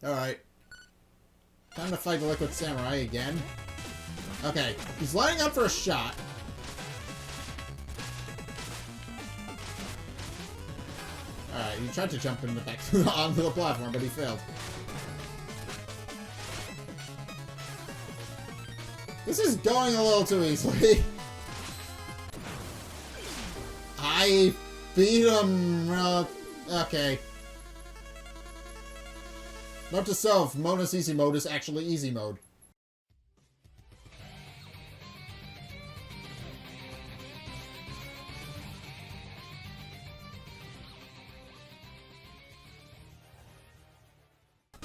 Alright. Time to fight the Liquid Samurai again. Okay, he's lining up for a shot. Alright, he tried to jump in the back onto the platform, but he failed. This is going a little too easily. I beat him. Okay. Note to self, Mona's easy mode is actually easy mode.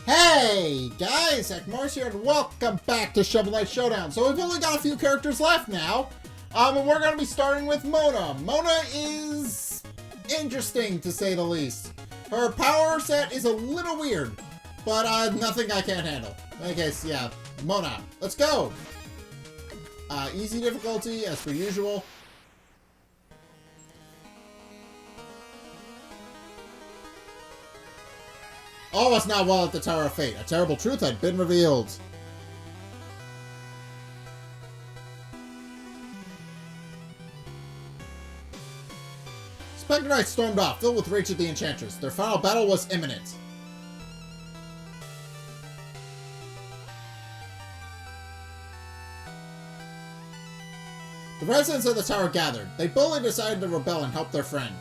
Hey guys, Zack here, and welcome back to Shovel Knight Showdown. So we've only got a few characters left now, and we're going to be starting with Mona. Mona is interesting, to say the least. Her power set is a little weird, but nothing I can't handle. In any case, yeah, Mona, let's go! Easy difficulty, as per usual. All was not well at the Tower of Fate. A terrible truth had been revealed. Specter Knight stormed off, filled with rage at the Enchantress. Their final battle was imminent. The residents of the tower gathered. They boldly decided to rebel and help their friend.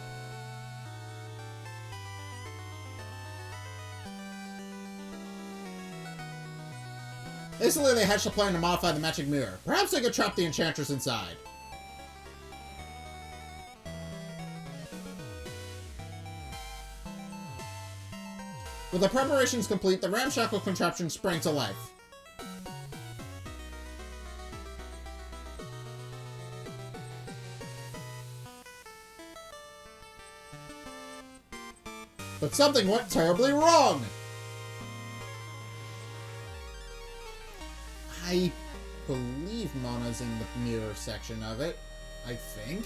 Instantly, they hatched a plan to modify the magic mirror. Perhaps they could trap the Enchantress inside. With the preparations complete, the ramshackle contraption sprang to life. But something went terribly wrong! I believe Mona's in the mirror section of it. I think.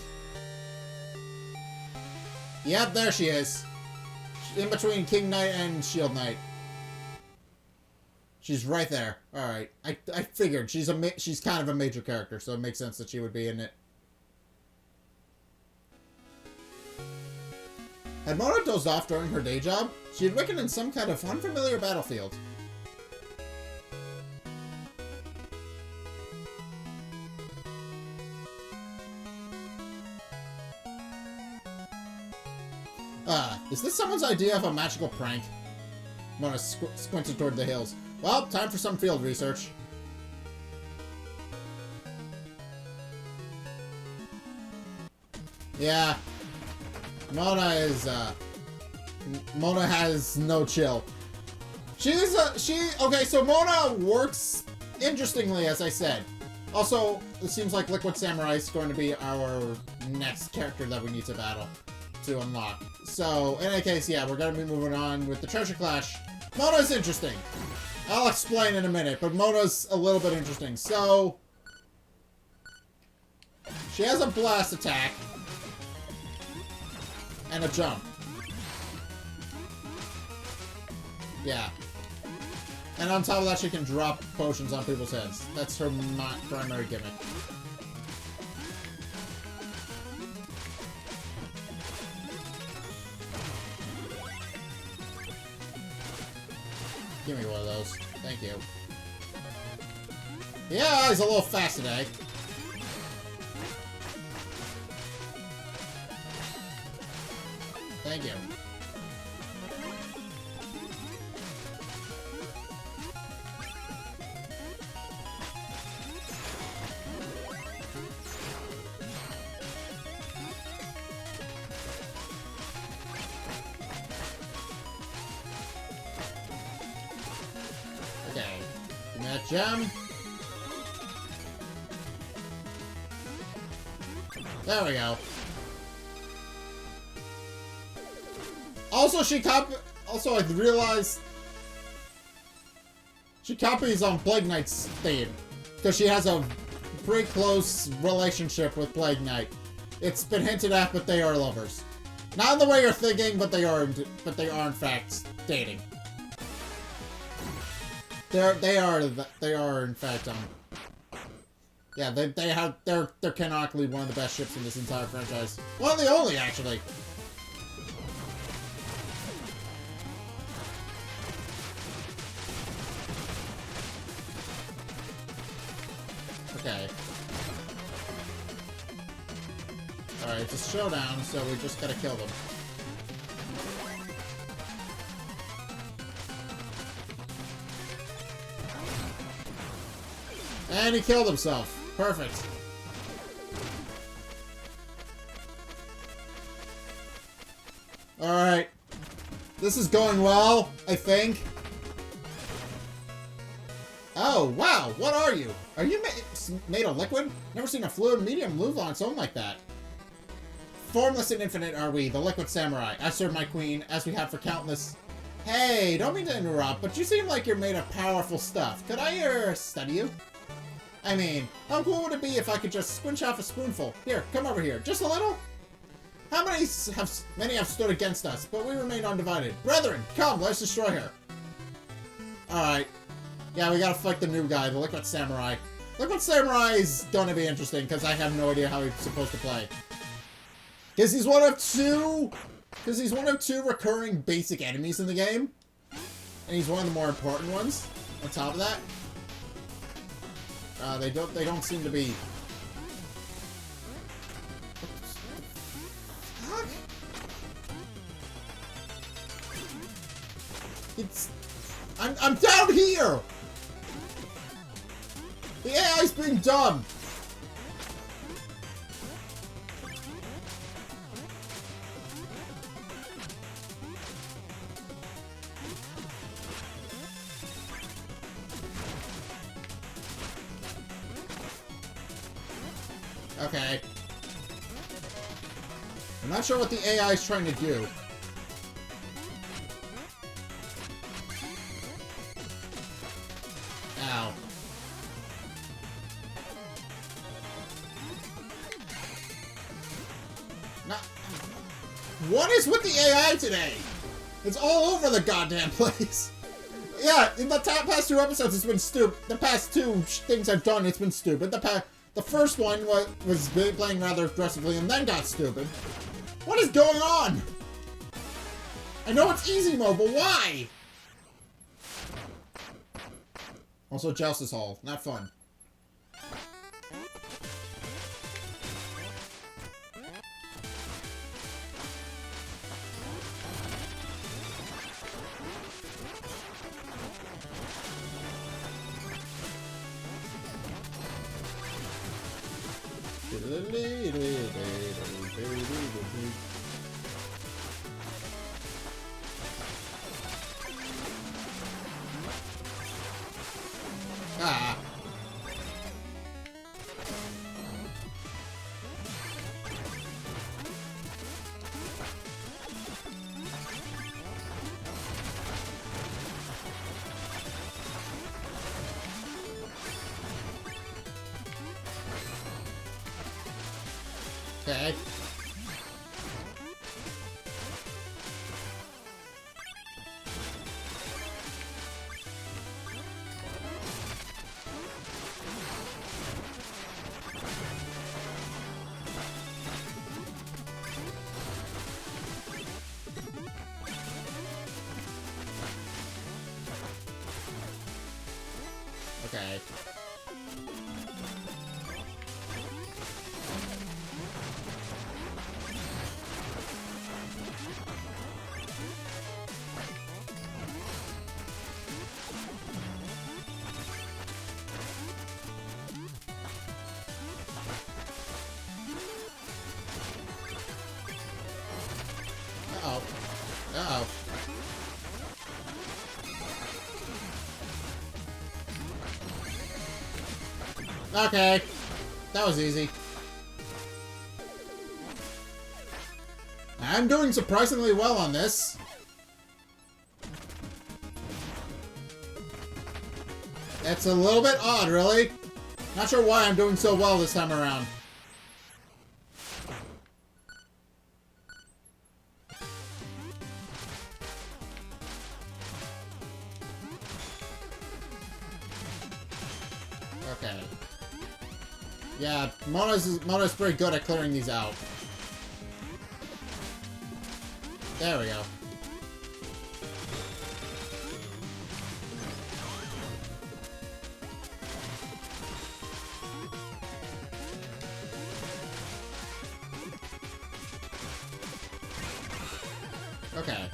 Yep, there she is. In between King Knight and Shield Knight. She's right there. Alright. I figured. She's kind of a major character, so it makes sense that she would be in it. Had Mona dozed off during her day job? She had wakened in some kind of unfamiliar battlefield. Is this someone's idea of a magical prank? Mona squinted toward the hills. Well, time for some field research. Yeah. Mona has no chill. Okay, so Mona works interestingly, as I said. Also, it seems like Liquid Samurai is going to be our next character that we need to battle. To unlock. So, in any case, yeah, we're gonna be moving on with the Treasure Clash. Mona's interesting. I'll explain in a minute, but Mona's a little bit interesting. So, she has a blast attack and a jump. Yeah. And on top of that, she can drop potions on people's heads. That's her primary gimmick. Give me one of those. Thank you. Yeah, he's a little fast today. Thank you. Gem. There we go. Also, I realized she copies on Plague Knight's theme because she has a pretty close relationship with Plague Knight. It's been hinted at, but they are lovers. Not in the way you're thinking, but they are in fact dating. They are in fact yeah, they're canonically one of the best ships in this entire franchise. One of the only, actually. Okay. Alright, it's a showdown, so we just gotta kill them. And he killed himself. Perfect. Alright. This is going well, I think. Oh, wow. What are you? Are you made of liquid? Never seen a fluid medium move on its own like that. Formless and infinite are we, the liquid samurai. I serve my queen, as we have for countless... Hey, don't mean to interrupt, but you seem like you're made of powerful stuff. Could I, study you? I mean, how cool would it be if I could just squinch off a spoonful? Here, come over here. Just a little? How many have stood against us, but we remain undivided. Brethren, come, let's destroy her. Alright. Yeah, we gotta fight the new guy, the Liquid Samurai. Liquid Samurai is gonna be interesting, because I have no idea how he's supposed to play. Because he's one of two recurring basic enemies in the game. And he's one of the more important ones, on top of that. They don't seem to be... What? It's... I'm down here! The AI's being dumb! Okay. I'm not sure what the AI is trying to do. Ow. Not... What is with the AI today? It's all over the goddamn place. Yeah, in the past 2 episodes, it's been stupid. The past 2 things I've done, it's been stupid. The first one was playing rather aggressively and then got stupid. What is going on? I know it's easy mode, but why? Also, Jouster's Hall. Not fun. Ah. Okay. Okay. Uh-oh. Uh-oh. Okay. That was easy. I'm doing surprisingly well on this. That's a little bit odd, really. Not sure why I'm doing so well this time around. Okay. Yeah, Mona's pretty good at clearing these out. There we go. Okay.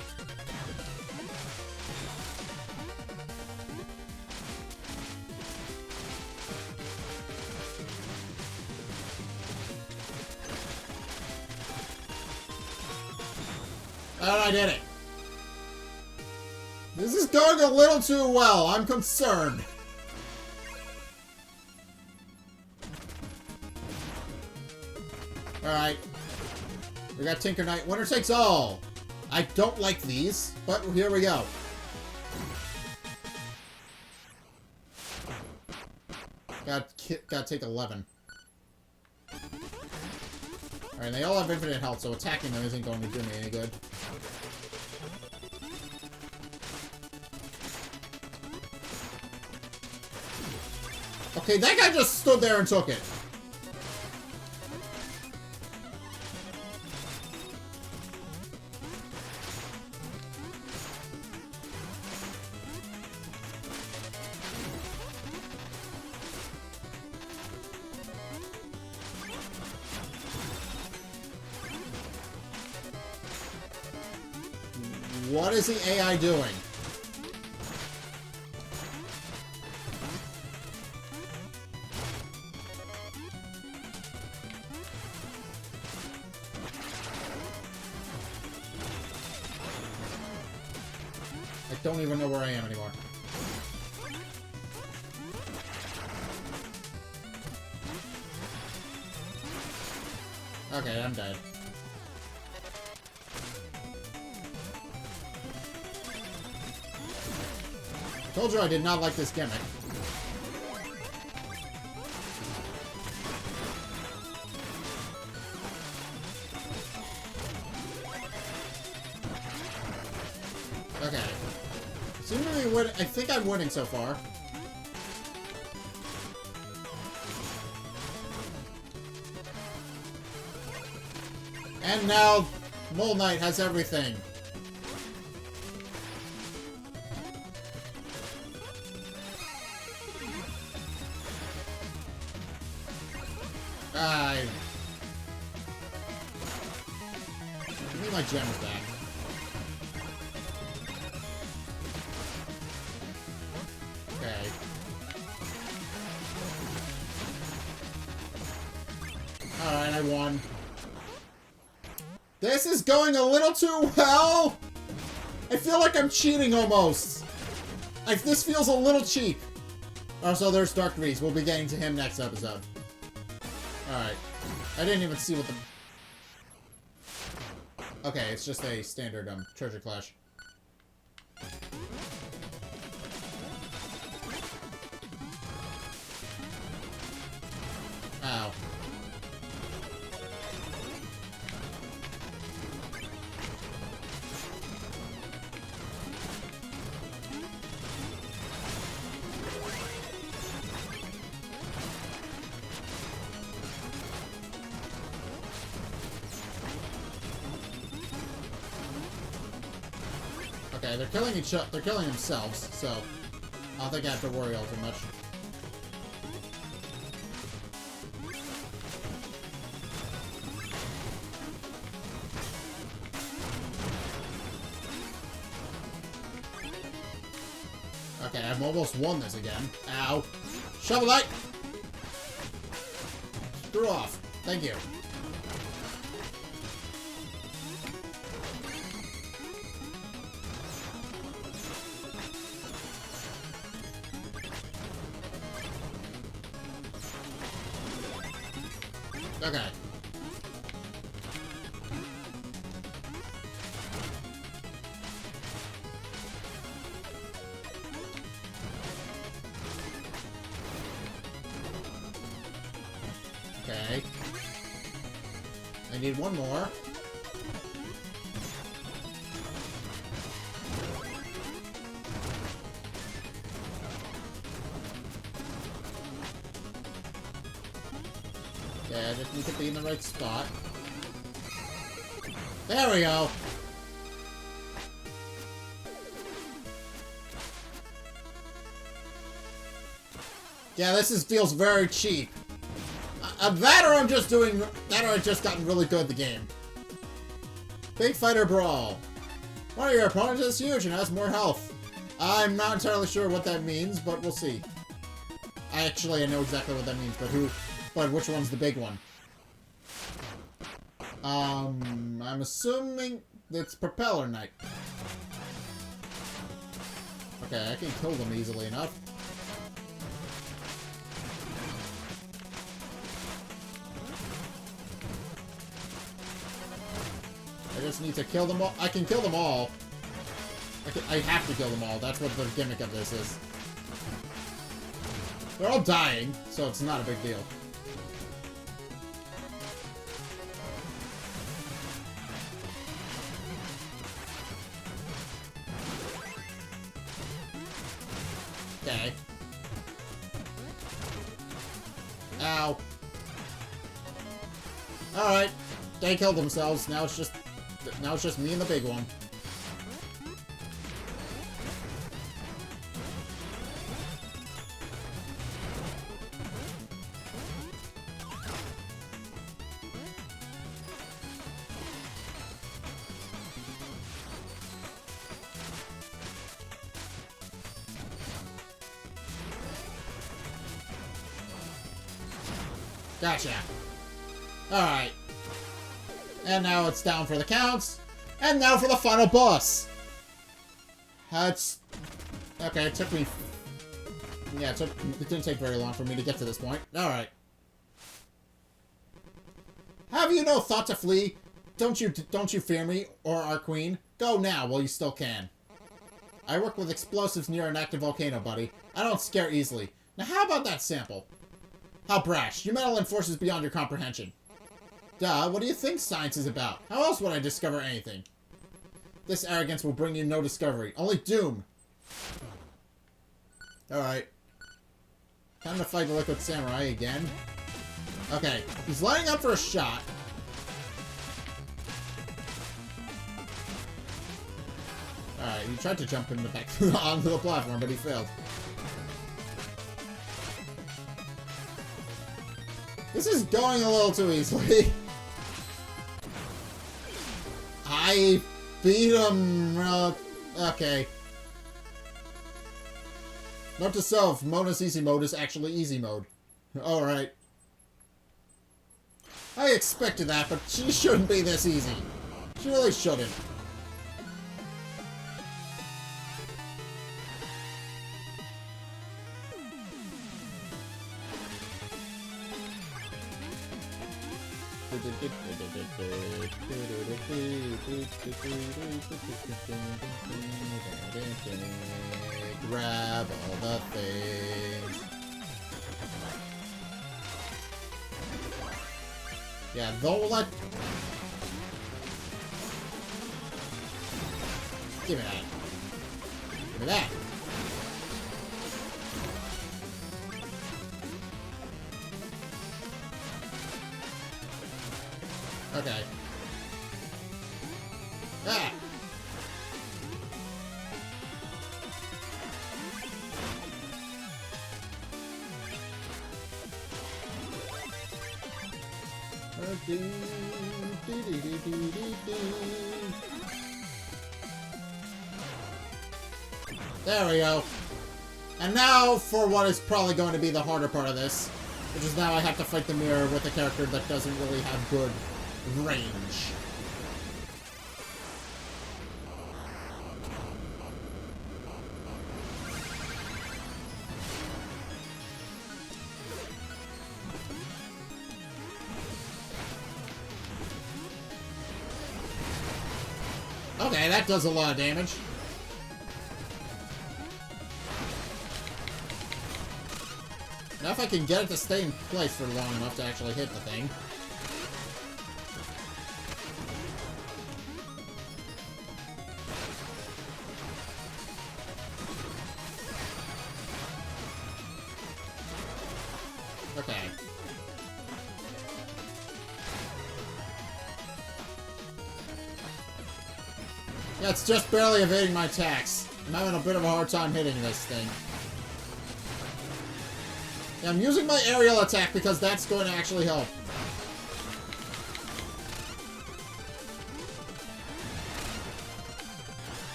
And I did it. This is going a little too well. I'm concerned. Alright. We got Tinker Knight. Winner takes all. I don't like these, but here we go. Gotta take 11. Alright, they all have infinite health, so attacking them isn't going to do me any good. Okay, that guy just stood there and took it. What is the AI doing? I don't even know where I am anymore. Okay, I'm dead. Told you I did not like this gimmick. Okay. Seem to be winning. I think I'm winning so far. And now, Mole Knight has everything. Give me my gems back. Okay. Alright, I won. This is going a little too well! I feel like I'm cheating almost. Like, this feels a little cheap. Also, there's Dark Reese. We'll be getting to him next episode. Alright. I didn't even see what the... Okay, it's just a standard treasure clash. Ow. Okay, they're killing each other. They're killing themselves, so I don't think I have to worry all too much. Okay, I've almost won this again. Ow. Shovel Knight! Screw off. Thank you. Okay. Okay. I need one more. Okay, I just need to be in the right spot. There we go! Yeah, feels very cheap. That or I'm just doing... That or I've just gotten really good at the game. Big Fighter Brawl. One of your opponents is huge and has more health. I'm not entirely sure what that means, but we'll see. I know exactly what that means, but which one's the big one? I'm assuming it's Propeller Knight. Okay, I can kill them easily enough. I just need to kill them all. I can kill them all. I have to kill them all. That's what the gimmick of this is. They're all dying, so it's not a big deal. Okay. Ow. Alright. They killed themselves. Now it's just me and the big one. Gotcha. Alright. And now it's down for the counts. And now for the final boss. That's... Okay, it took me... Yeah, it didn't take very long for me to get to this point. Alright. Have you no thought to flee? Don't you fear me, or our queen? Go now, while you still can. I work with explosives near an active volcano, buddy. I don't scare easily. Now how about that sample? How brash. You meddle in forces beyond your comprehension. Duh, what do you think science is about? How else would I discover anything? This arrogance will bring you no discovery. Only doom. Alright. Time to fight the Liquid Samurai again. Okay, he's lining up for a shot. Alright, he tried to jump in the back onto the platform, but he failed. This is going a little too easily. I beat him. Okay. Note to self, Mona's easy mode is actually easy mode. Alright. I expected that, but she shouldn't be this easy. She really shouldn't. Grab all the things. Yeah, don't let... Give me that. Give me that. Okay. Ah! There we go. And now for what is probably going to be the harder part of this, which is now I have to fight the mirror with a character that doesn't really have good range. Okay, that does a lot of damage. Now if I can get it to stay in place for long enough to actually hit the thing. Okay. Yeah, it's just barely evading my attacks. I'm having a bit of a hard time hitting this thing. Yeah, I'm using my aerial attack because that's going to actually help.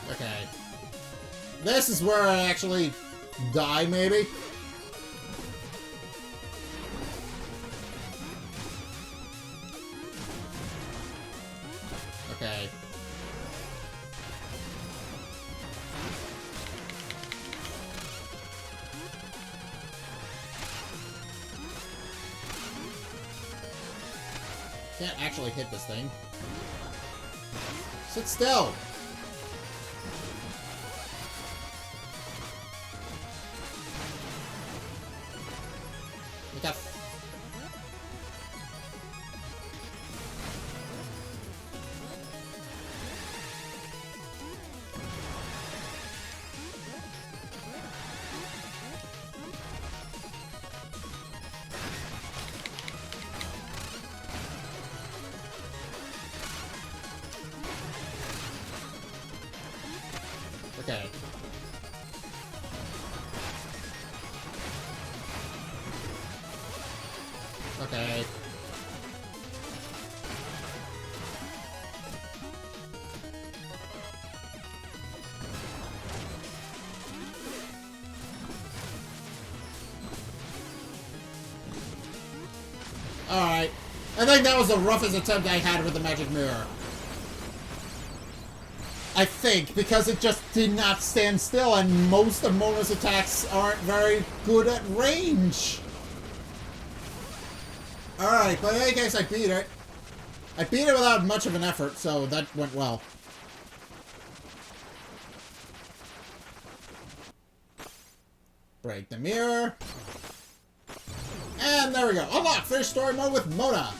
Okay. This is where I actually die, maybe? Okay. Can't actually hit this thing. Sit still! We got... Okay. Okay. Alright. I think that was the roughest attempt I had with the magic mirror. I think, because it just did not stand still, and most of Mona's attacks aren't very good at range. Alright, but in any case, I beat it. I beat it without much of an effort, so that went well. Break the mirror. And there we go. Unlock! Finish story mode with Mona.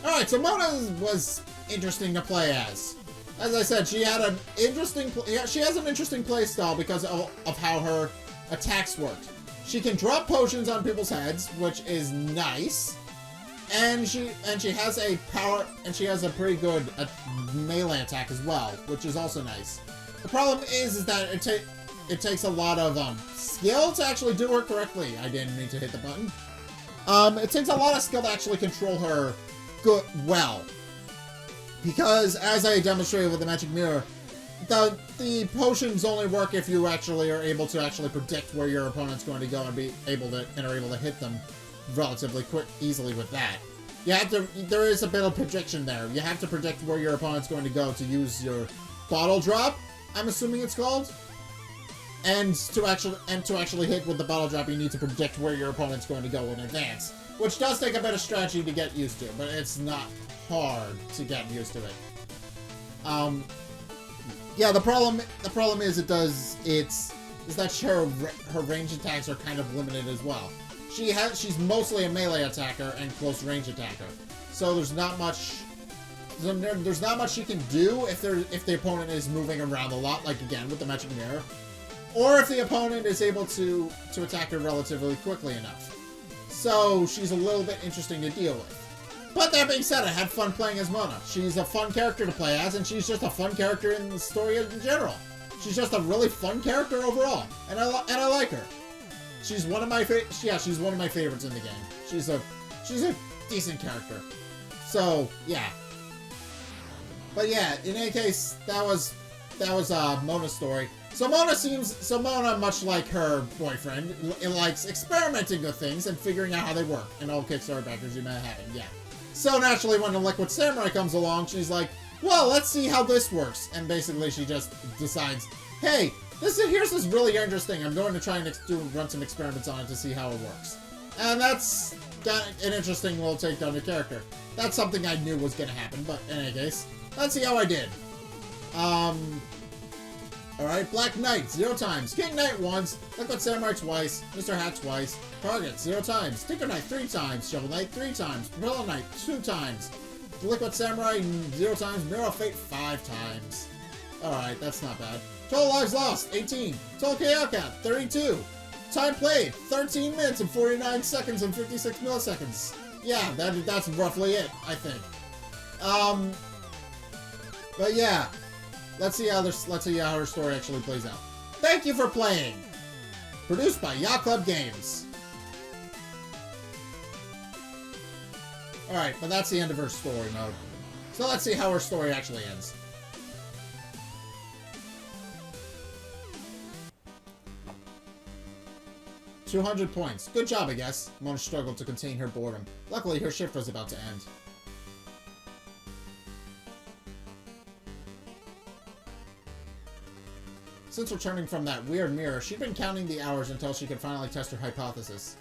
Alright, so Mona was interesting to play as. As I said, she had an interesting... she has an interesting play style because of how her attacks worked. She can drop potions on people's heads, which is nice. And she has a power... and she has a pretty good melee attack as well, which is also nice. The problem is that it takes a lot of skill to actually do her correctly. I didn't mean to hit the button. It takes a lot of skill to actually control her well. Because, as I demonstrated with the magic mirror, the potions only work if you actually are able to actually predict where your opponent's going to go and are able to hit them relatively easily with that. You have to. There is a bit of prediction there. You have to predict where your opponent's going to go to use your bottle drop. I'm assuming it's called. And to actually hit with the bottle drop, you need to predict where your opponent's going to go in advance, which does take a bit of strategy to get used to, but it's not hard to get used to it. Yeah, the problem is that her range attacks are kind of limited as well. She's mostly a melee attacker and close range attacker, so there's not much she can do if the opponent is moving around a lot, like again with the magic mirror, or if the opponent is able to attack her relatively quickly enough. So she's a little bit interesting to deal with. But that being said, I had fun playing as Mona. She's a fun character to play as, and she's just a fun character in the story in general. She's just a really fun character overall, and I like her. She's one of my she's one of my favorites in the game. She's a decent character. So yeah. But yeah, in any case, that was Mona's story. So Mona, much like her boyfriend, likes experimenting with things and figuring out how they work. And all Kickstarter backers you may have it, yeah. So naturally, when the Liquid Samurai comes along, she's like, well, let's see how this works. And basically, she just decides, hey, here's this really interesting. I'm going to try and run some experiments on it to see how it works. And that's got an interesting little take on the character. That's something I knew was going to happen, but in any case, let's see how I did. Alright, Black Knight, 0 times. King Knight once. Liquid Samurai twice. Mr. Hat twice. Target, 0 times. Specter Knight 3 times. Shovel Knight 3 times. Propeller Knight 2 times. Liquid Samurai 0 times. Mirror of Fate 5 times. Alright, that's not bad. Total lives lost, 18. Total KO count, 32. Time played, 13 minutes and 49 seconds and 56 milliseconds. Yeah, that's roughly it, I think. But yeah, let's see how her story actually plays out. Thank you for playing. Produced by Yacht Club Games. Alright, but that's the end of her story mode. So let's see how her story actually ends. $200 points. Good job, I guess. Mona struggled to contain her boredom. Luckily, her shift was about to end. Since returning from that weird mirror, she'd been counting the hours until she could finally test her hypothesis.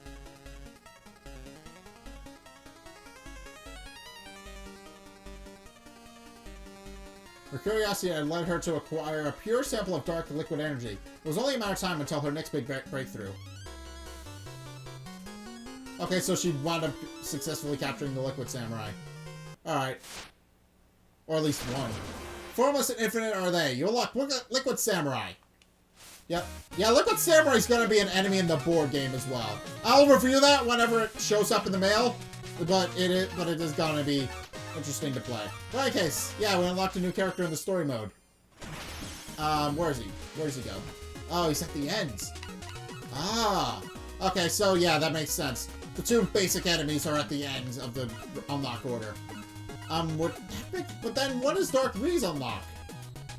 Her curiosity had led her to acquire a pure sample of dark liquid energy. It was only a matter of time until her next big breakthrough. Okay, so she wound up successfully capturing the Liquid Samurai. Alright. Or at least one. Formless and infinite are they. You'll lock Liquid Samurai. Yep. Yeah, Liquid Samurai's gonna be an enemy in the board game as well. I'll review that whenever it shows up in the mail, but it is gonna be interesting to play. But in any case, yeah, we unlocked a new character in the story mode. Where is he? Where does he go? Oh, he's at the end. Ah. Okay, so yeah, that makes sense. The two basic enemies are at the end of the unlock order. But then what does Dark Breeze unlock?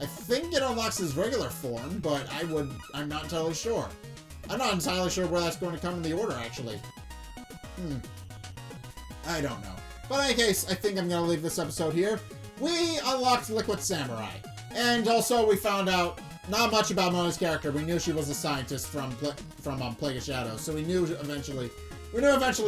I think it unlocks his regular form, but I'm not entirely sure. I'm not entirely sure where that's going to come in the order, actually. I don't know. But in any case, I think I'm going to leave this episode here. We unlocked Liquid Samurai. And also we found out not much about Mona's character. We knew she was a scientist from Plague of Shadows, so we knew eventually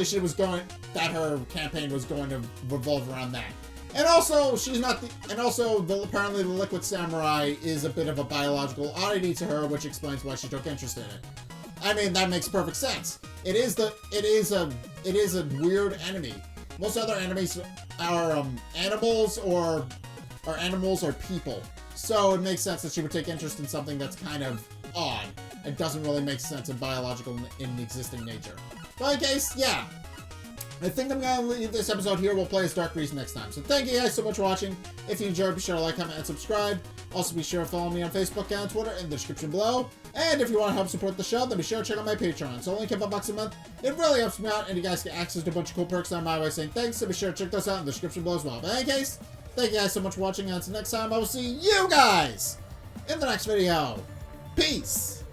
she was that her campaign was going to revolve around that. And also, apparently the Liquid Samurai is a bit of a biological oddity to her, which explains why she took interest in it. I mean, that makes perfect sense. It is a weird enemy. Most other enemies are animals or people. So it makes sense that she would take interest in something that's kind of odd. It doesn't really make sense in biological in existing nature. But in case, yeah. I think I'm going to leave this episode here. We'll play as Dark Breeze next time. So thank you guys so much for watching. If you enjoyed, be sure to like, comment, and subscribe. Also, be sure to follow me on Facebook and Twitter in the description below. And if you want to help support the show, then be sure to check out my Patreon. It's only $5 a month. It really helps me out, and you guys get access to a bunch of cool perks on my way saying thanks. So be sure to check those out in the description below as well. But in any case, thank you guys so much for watching, and until next time, I will see you guys in the next video. Peace!